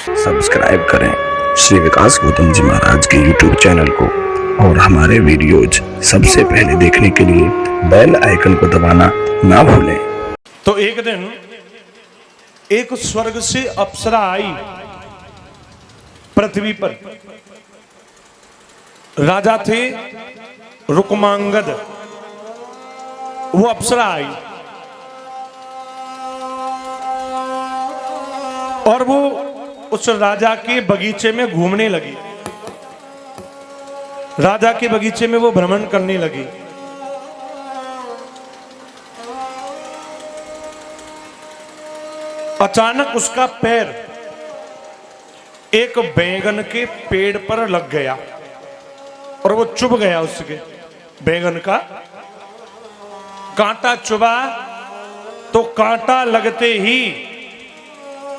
Subscribe करें श्री विकास गौतम जी महाराज के YouTube channel को और हमारे वीडियोज सबसे पहले देखने के लिए बेल आइकन को दबाना ना भूलें। तो एक दिन एक स्वर्ग से अप्सरा आई पृथ्वी पर। राजा थे रुक्मांगद, वो अप्सरा आई और वो उस राजा के बगीचे में घूमने लगी। राजा के बगीचे में वो भ्रमण करने लगी। अचानक उसका पैर एक बैंगन के पेड़ पर लग गया और वो चुभ गया। उसके बैंगन का कांटा चुभा तो कांटा लगते ही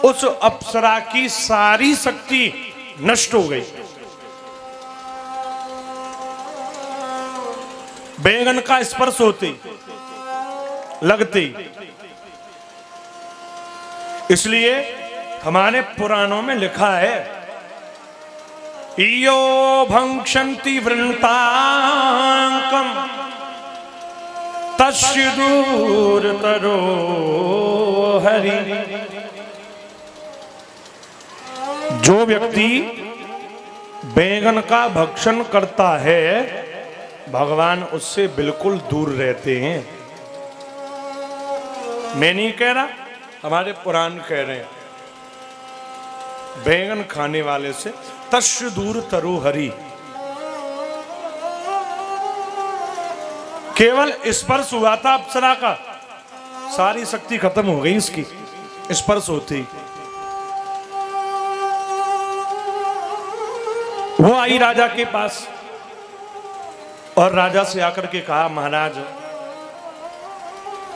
उस अप्सरा की सारी शक्ति नष्ट हो गई। बैंगन का स्पर्श होते लगते, इसलिए हमारे पुराणों में लिखा है यो भंक्षन्ति वृन्तांकम तस्य दूरतरो हरि। जो व्यक्ति बैंगन का भक्षण करता है भगवान उससे बिल्कुल दूर रहते हैं। मैं नहीं कह रहा, हमारे पुराण कह रहे हैं। बैंगन खाने वाले से तस्य दूर तरु हरि। केवल स्पर्श हुआ था अप्सरा का, सारी शक्ति खत्म हो गई इसकी स्पर्श होती। वो आई राजा के पास और राजा से आकर के कहा, महाराज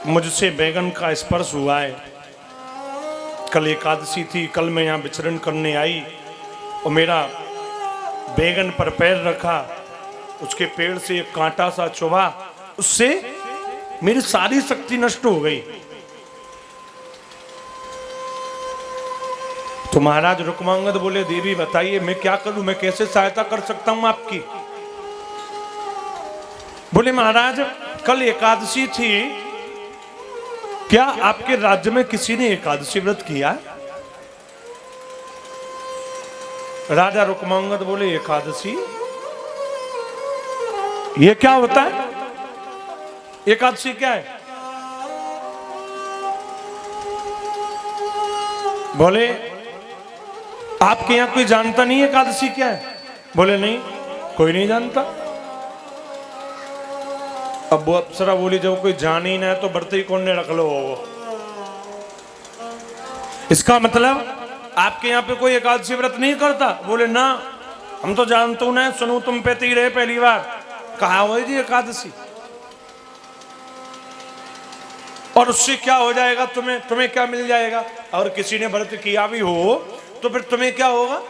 मुझसे बैंगन का स्पर्श हुआ है। कल एकादशी थी, कल मैं यहाँ विचरण करने आई और मेरा बैंगन पर पैर रखा, उसके पेड़ से एक कांटा सा चुभा, उससे मेरी सारी शक्ति नष्ट हो गई। तो महाराज रुक्मांगद बोले, देवी बताइए मैं क्या करूं, मैं कैसे सहायता कर सकता हूं आपकी। बोले महाराज कल एकादशी थी, क्या आपके राज्य में किसी ने एकादशी व्रत किया? राजा रुक्मांगद बोले, एकादशी ये क्या होता है? एकादशी क्या है? बोले आपके यहां कोई जानता नहीं है एकादशी क्या है? बोले नहीं, कोई नहीं जानता। अब वो अप्सरा बोली, जब कोई जान ही ना है तो व्रत ही कौन ने रख लो। इसका मतलब आपके यहाँ पे कोई एकादशी व्रत नहीं करता? बोले ना, हम तो जानते हूं ना, सुनू तुम पे ही रहे पहली बार। कहा हुई जी एकादशी, और उससे क्या हो जाएगा? तुम्हें क्या मिल जाएगा? और किसी ने व्रत किया भी हो तो फिर तुम्हें क्या होगा?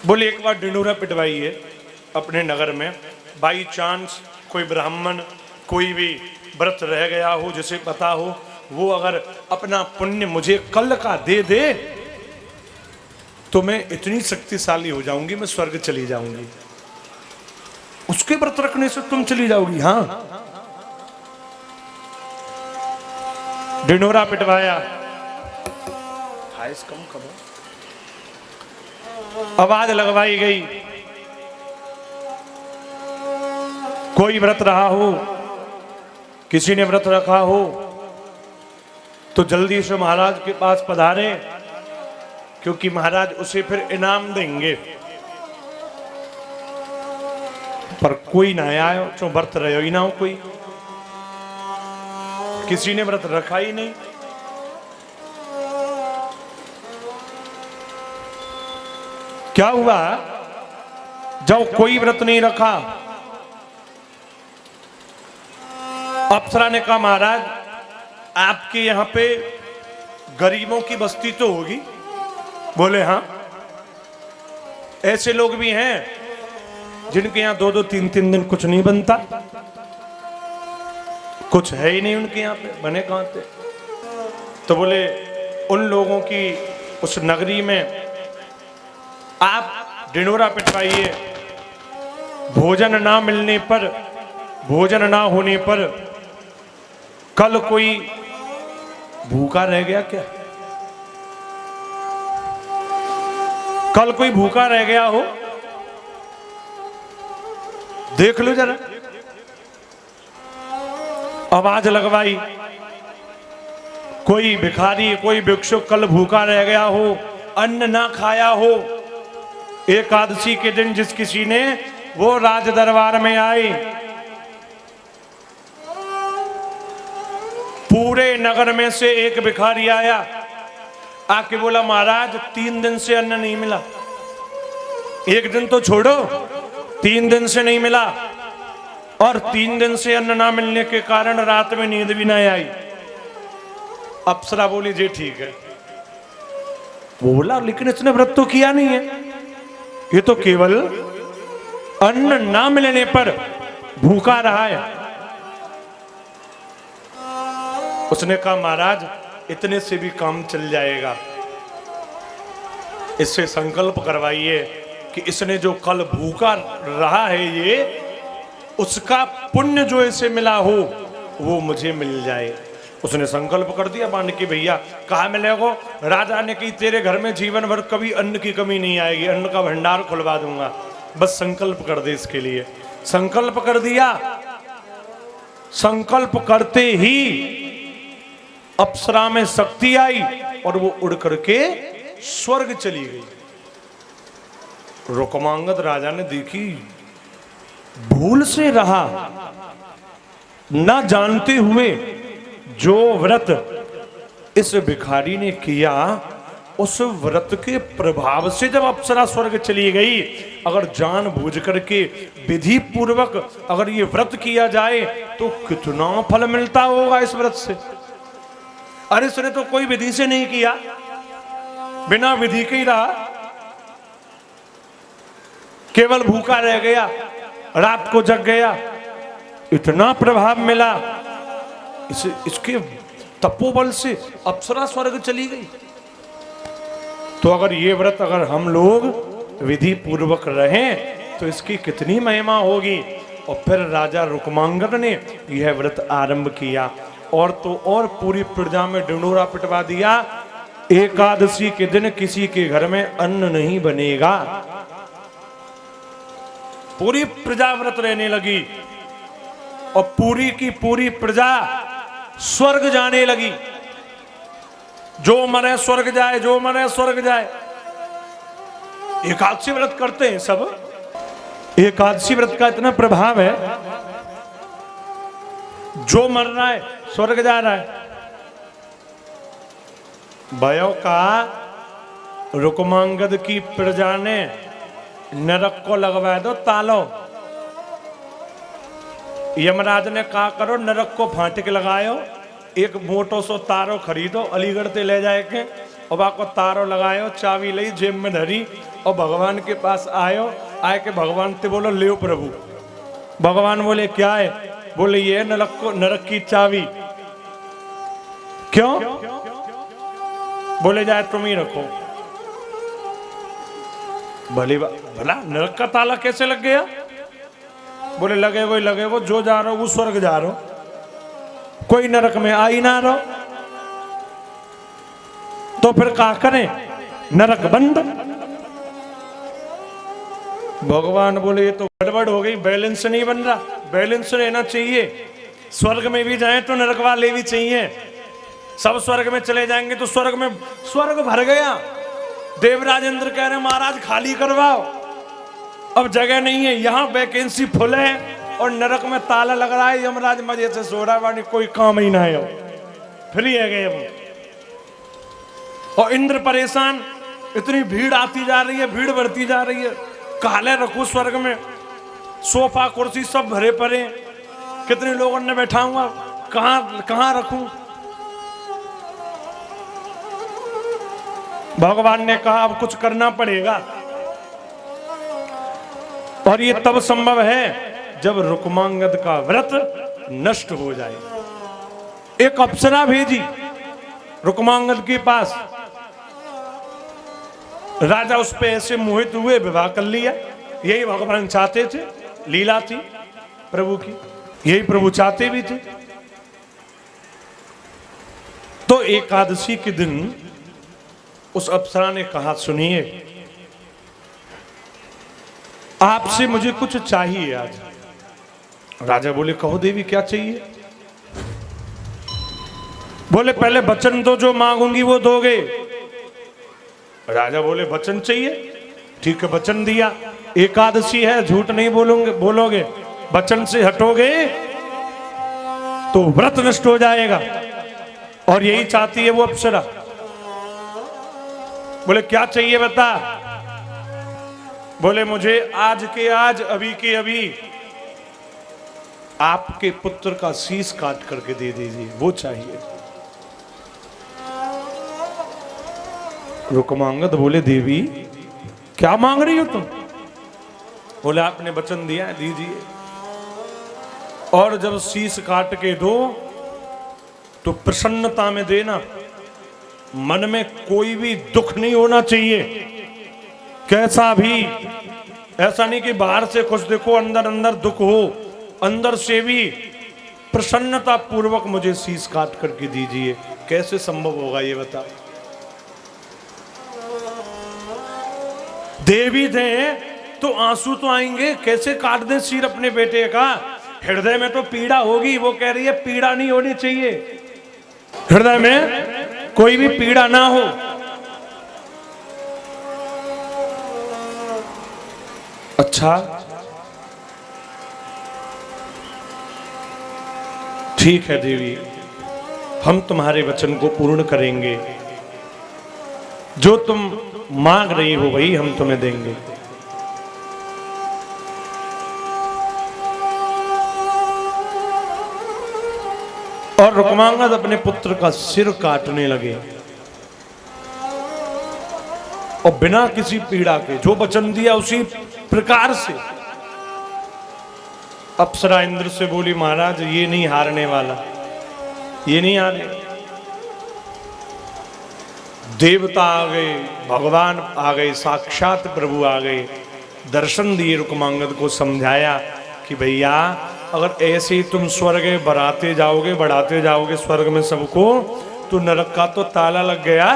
बोले एक बार डिंडोरा पिटवाइए अपने नगर में, बाई चांस कोई ब्राह्मण कोई भी व्रत रह गया हो, जिसे पता हो, वो अगर अपना पुण्य मुझे कल का दे दे तो मैं इतनी शक्तिशाली हो जाऊंगी, मैं स्वर्ग चली जाऊंगी। उसके व्रत रखने से तुम चली जाओगी? हाँ। डिंडोरा पिटवाया, कम करो, आवाज लगवाई गई। कोई व्रत रहा हो, किसी ने व्रत रखा हो तो जल्दी से महाराज के पास पधारे, क्योंकि महाराज उसे फिर इनाम देंगे। पर कोई ना आया, तो व्रत रहे ही ना हो, कोई किसी ने व्रत रखा ही नहीं। क्या हुआ? जब कोई व्रत नहीं रखा, अप्सरा ने कहा, महाराज आपके यहां पे गरीबों की बस्ती तो होगी? बोले हाँ, ऐसे लोग भी हैं जिनके यहां 2-2 3-3 दिन कुछ नहीं बनता, कुछ है ही नहीं उनके यहाँ पे, बने कहाँ थे। तो बोले उन लोगों की उस नगरी में आप डिनोरा पिटवाइए, भोजन ना मिलने पर, भोजन ना होने पर कल कोई भूखा रह गया क्या? कल कोई भूखा रह गया हो, देख लो जरा। आवाज लगवाई, कोई भिखारी, कोई भिक्षुक कल भूखा रह गया हो, अन्न ना खाया हो। एकादशी के दिन जिस किसी ने, वो राज दरबार में आए, पूरे नगर में से एक भिखारी आया, आके बोला महाराज 3 दिन से अन्न नहीं मिला। 1 दिन तो छोड़ो, 3 दिन से नहीं मिला, और 3 दिन से अन्न ना मिलने के कारण रात में नींद भी नहीं आई। अप्सरा बोली जी ठीक है। बोला लेकिन इसने व्रत तो किया नहीं है, ये तो केवल अन्न ना मिलने पर भूखा रहा है। उसने कहा महाराज इतने से भी काम चल जाएगा, इससे संकल्प करवाइए कि इसने जो कल भूखा रहा है, ये उसका पुण्य जो इसे मिला हो वो मुझे मिल जाए। उसने संकल्प कर दिया मान के भैया कहाँ मिलेगा? राजा ने कही तेरे घर में जीवन भर कभी अन्न की कमी नहीं आएगी, अन्न का भंडार खुलवा दूंगा, बस संकल्प कर दे इसके लिए। संकल्प कर दिया। संकल्प करते ही अप्सरा में शक्ति आई और वो उड़ करके स्वर्ग चली गई। रुकमांगद राजा ने देखी, भूल से रहा, ना जानते हुए जो व्रत इस भिखारी ने किया, उस व्रत के प्रभाव से जब अप्सरा स्वर्ग चली गई, अगर जानबूझ करके विधि पूर्वक अगर ये व्रत किया जाए तो कितना फल मिलता होगा इस व्रत से। अरे इसने तो कोई विधि से नहीं किया, बिना विधि के ही रहा, केवल भूखा रह गया, रात को जग गया, इतना प्रभाव मिला, इसके तपोबल से अप्सरा स्वर्ग चली गई। तो अगर ये व्रत अगर हम लोग विधि पूर्वक रहें तो इसकी कितनी महिमा होगी। और फिर राजा रुकमांगद ने यह व्रत आरंभ किया, और तो और पूरी प्रजा में ढिंढोरा पिटवा दिया, एकादशी के दिन किसी के घर में अन्न नहीं बनेगा। पूरी प्रजा व्रत रहने लगी और पूरी की पूरी प्रजा स्वर्ग जाने लगी। जो मरे स्वर्ग जाए, जो मरे स्वर्ग जाए। एकादशी व्रत करते हैं सब। एकादशी व्रत का इतना प्रभाव है, जो मर रहा है स्वर्ग जा रहा है। भयो का रुकमांगद की प्रजा ने नरक को लगवा दो तालो। यमराज ने कहा करो नरक को फाटक लगायो, एक मोटो सो तारो खरीदो, अलीगढ़ ते ले जाए के और बाको तारो लगायो, चाबी ली जेब में धरी और भगवान के पास आयो। आए के भगवान ते बोलो ले प्रभु। भगवान बोले क्या है? बोले ये नरक की चाबी। क्यों? बोले जाए तुम ही रखो। भला नरक का ताला कैसे लग गया? बोले लगेगो ही लगेगो, जो जा रहा हो वो स्वर्ग जा रहा हो, कोई नरक में आ ही ना रहो। तो फिर क्या करें? नरक बंद। भगवान बोले ये तो गड़बड़ हो गई, बैलेंस नहीं बन रहा, बैलेंस रहना चाहिए। स्वर्ग में भी जाए तो नरक वाले भी चाहिए। सब स्वर्ग में चले जाएंगे तो स्वर्ग भर गया। देवराज इंद्र कह रहे महाराज खाली करवाओ, अब जगह नहीं है, यहाँ वैकेंसी फुल है और नरक में ताला लग रहा है। यमराज मजे से सो रहा है, कोई काम ही ना है, फ्री है गए वो। और इंद्र परेशान, इतनी भीड़ आती जा रही है, भीड़ बढ़ती जा रही है। काले रखू स्वर्ग में, सोफा कुर्सी सब भरे पड़े, कितने लोगों ने बैठा हुआ, कहां रखूं? भगवान ने कहा अब कुछ करना पड़ेगा। और ये तब संभव है जब रुकमांगद का व्रत नष्ट हो जाए। एक अप्सरा भेजी, रुक्मांगद के पास। राजा उस पे ऐसे मोहित हुए, विवाह कर लिया। यही भगवान चाहते थे, लीला थी प्रभु की, यही प्रभु चाहते भी थे। तो एकादशी के दिन उस अप्सरा ने कहा, सुनिए आपसे मुझे कुछ चाहिए आज। राजा बोले, कहो देवी क्या चाहिए? बोले, पहले वचन दो, जो मांगूंगी वो दोगे। राजा बोले, वचन चाहिए? ठीक है, वचन दिया। एकादशी है, झूठ नहीं बोलोगे, वचन से हटोगे तो व्रत नष्ट हो जाएगा। और यही चाहती है वो अप्सरा। बोले, क्या चाहिए बता? बोले, मुझे आज के आज, अभी के अभी आपके पुत्र का शीश काट करके दे दीजिए, वो चाहिए। रुक्मांगद बोले, देवी क्या मांग रही हो तुम? बोले, आपने वचन दिया है, दीजिए। और जब शीश काट के दो तो प्रसन्नता में देना, मन में कोई भी दुख नहीं होना चाहिए, कैसा भी। ऐसा नहीं कि बाहर से खुश देखो, अंदर अंदर दुख हो। अंदर से भी प्रसन्नता पूर्वक मुझे शीश काट करके दीजिए। कैसे संभव होगा ये बता? देवी दे तो आंसू तो आएंगे, कैसे काट दे सिर अपने बेटे का? हृदय में तो पीड़ा होगी। वो कह रही है पीड़ा नहीं होनी चाहिए, हृदय में कोई भी पीड़ा ना हो। अच्छा ठीक है देवी, हम तुम्हारे वचन को पूर्ण करेंगे। जो तुम मांग रही हो वही हम तुम्हें देंगे। और रुक्मांगद अपने पुत्र का सिर काटने लगे, और बिना किसी पीड़ा के, जो वचन दिया उसी प्रकार से। अप्सरा इंद्र से बोली, महाराज ये नहीं हारने वाला, ये नहीं हारे। देवता आ गए, भगवान आ गए, साक्षात प्रभु आ गए, दर्शन दिए, रुक्मांगद को समझाया कि भैया अगर ऐसे ही तुम स्वर्ग बढ़ाते जाओगे स्वर्ग में सबको, तो नरक का तो ताला लग गया।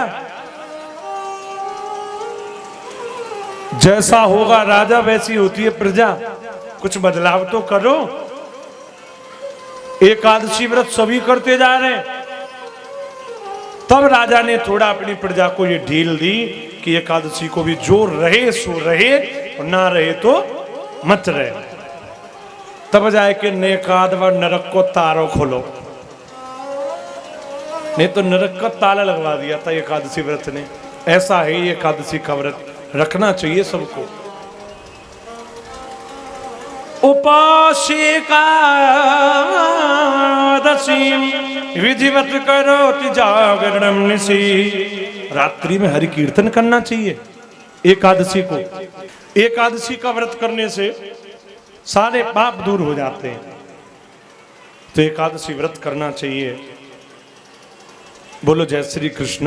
जैसा होगा राजा वैसी होती है प्रजा, कुछ बदलाव तो करो। एकादशी व्रत सभी करते जा रहे हैं। तब राजा ने थोड़ा अपनी प्रजा को ये ढील दी कि एकादशी को भी जो रहे सो रहे, और ना रहे तो मत रहे। तब जाए कि नेकाद व नरक को तारो खोलो, नहीं तो नरक का ताला लगवा दिया था एकादशी व्रत ने। ऐसा है ये एकादशी का व्रत, रखना चाहिए सबको। उपासी एकादशी विधिवत करो जागरणम निशि। रात्रि में हरि कीर्तन करना चाहिए एकादशी को। एकादशी का व्रत करने से सारे पाप दूर हो जाते हैं, तो एकादशी व्रत करना चाहिए। बोलो जय श्री कृष्ण।